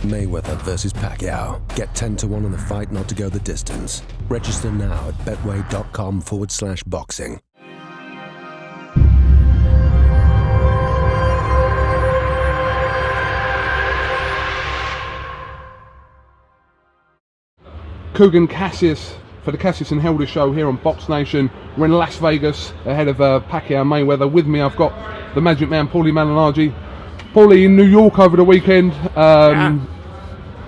Mayweather versus Pacquiao. Get 10-1 on the fight not to go the distance. Register now at betway.com/boxing. Kugan Cassius for the Cassius and Helder show here on BoxNation. We're in Las Vegas ahead of Pacquiao Mayweather. With me I've got the Magic Man, Paulie Malignaggi. Paulie, in New York over the weekend,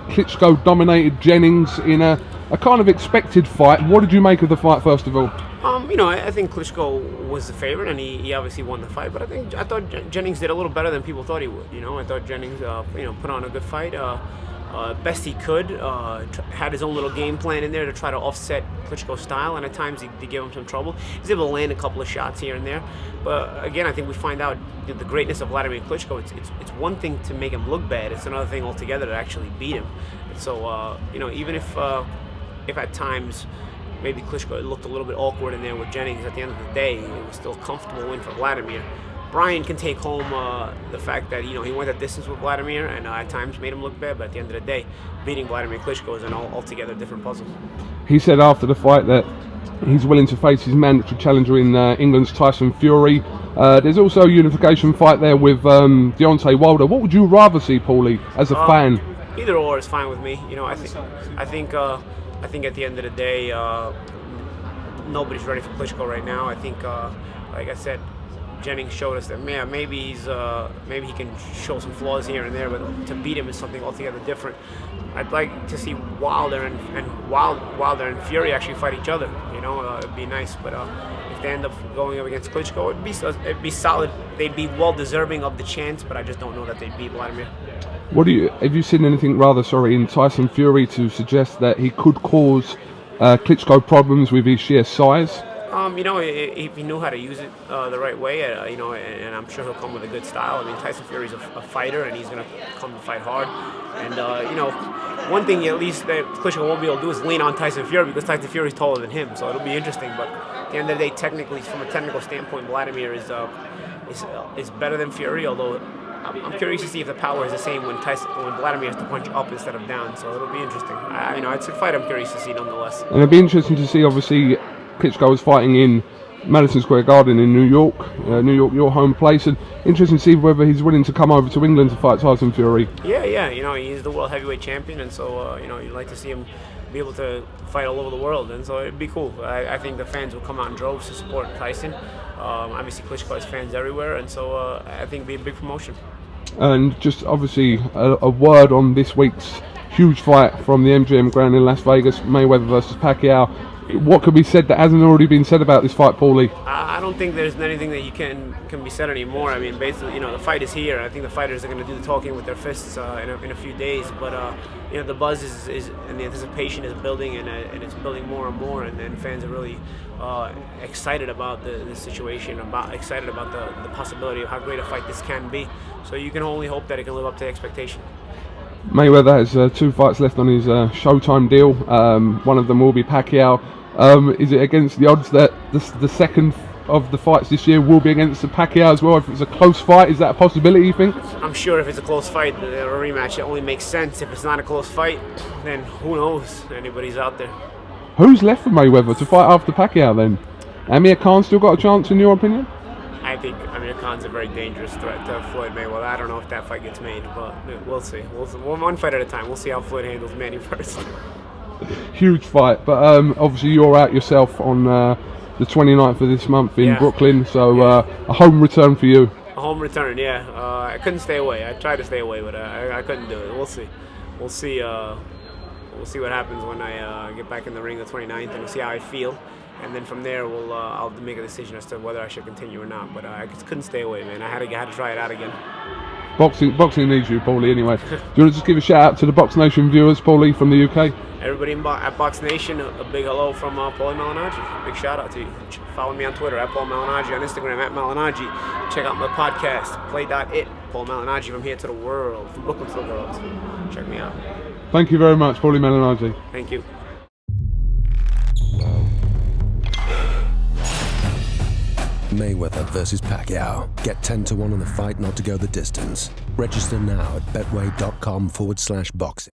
Klitschko dominated Jennings in a kind of expected fight. What did you make of the fight, first of all? I think Klitschko was the favorite, and he obviously won the fight. But I thought Jennings did a little better than people thought he would. I thought Jennings, put on a good fight. Best he could, had his own little game plan in there to try to offset Klitschko's style, and at times he gave him some trouble. He's able to land a couple of shots here and there, but again, I think we find out the greatness of Vladimir Klitschko. It's one thing to make him look bad; it's another thing altogether to actually beat him. And so, even if at times maybe Klitschko looked a little bit awkward in there with Jennings, at the end of the day, it was still a comfortable win for Vladimir. Brian can take home the fact that he went that distance with Vladimir and at times made him look bad, but at the end of the day, beating Vladimir Klitschko is an altogether different puzzle. He said after the fight that he's willing to face his mandatory challenger in England's Tyson Fury. There's also a unification fight there with Deontay Wilder. What would you rather see, Paulie, as a fan? Either or is fine with me. I think at the end of the day, nobody's ready for Klitschko right now. I think, like I said, Jennings showed us that maybe he can show some flaws here and there, but to beat him is something altogether different. I'd like to see Wilder and Fury actually fight each other. It'd be nice. But if they end up going up against Klitschko, it'd be solid. They'd be well deserving of the chance, but I just don't know that they'd beat Vladimir. Have you seen anything in Tyson Fury to suggest that he could cause Klitschko problems with his sheer size? If he knew how to use it the right way, and I'm sure he'll come with a good style. Tyson Fury's a fighter, and he's going to come to fight hard. And, one thing at least that Klitschko won't be able to do is lean on Tyson Fury, because Tyson Fury's taller than him, so it'll be interesting. But at the end of the day, technically, from a technical standpoint, Vladimir is better than Fury, although I'm curious to see if the power is the same when Vladimir has to punch up instead of down, so it'll be interesting. It's a fight I'm curious to see nonetheless. And it'll be interesting to see, obviously, Klitschko was fighting in Madison Square Garden in New York, your home place, and interesting to see whether he's willing to come over to England to fight Tyson Fury. Yeah, he's the world heavyweight champion, and so you'd like to see him be able to fight all over the world, and so it'd be cool. I think the fans will come out in droves to support Tyson. Obviously, Klitschko has fans everywhere, and so I think it'd be a big promotion. And just obviously a word on this week's huge fight from the MGM Grand in Las Vegas, Mayweather versus Pacquiao. What could be said that hasn't already been said about this fight, Paulie? I don't think there's anything that can be said anymore. Basically, the fight is here. I think the fighters are going to do the talking with their fists in a few days. But the buzz is and the anticipation is building, and it's building more and more. And fans are really excited about the situation, excited about the possibility of how great a fight this can be. So you can only hope that it can live up to expectation. Mayweather has 2 fights left on his Showtime deal. One of them will be Pacquiao. Is it against the odds that the second of the fights this year will be against the Pacquiao as well? If it's a close fight, is that a possibility, you think? I'm sure if it's a close fight, a rematch, it only makes sense. If it's not a close fight, then who knows? Anybody's out there. Who's left for Mayweather to fight after Pacquiao then? Amir Khan still got a chance in your opinion? I think Amir Khan's a very dangerous threat to Floyd Mayweather. I don't know if that fight gets made, but we'll see. One fight at a time. We'll see how Floyd handles Manny first. Huge fight, but obviously you're out yourself on the 29th of this month in Brooklyn, so a home return for you. A home return, yeah. I couldn't stay away. I tried to stay away, but I couldn't do it. We'll see. We'll see what happens when I get back in the ring the 29th, and we'll see how I feel. And then from there, I'll make a decision as to whether I should continue or not. But I just couldn't stay away, man. I had to try it out again. Boxing needs you, Paulie, anyway. Do you want to just give a shout out to the BoxNation viewers, Paulie, from the UK? Everybody at BoxNation, a big hello from Paulie Malignaggi. Big shout out to you. Follow me on Twitter at Paul Malignaggi, on Instagram at Malignaggi. Check out my podcast, Play.it, Paul Malignaggi, from here to the world, from Brooklyn to the world. Check me out. Thank you very much, Paulie Malignaggi. Thank you. Mayweather versus Pacquiao. Get 10 to 1 on the fight not to go the distance. Register now at betway.com/boxing.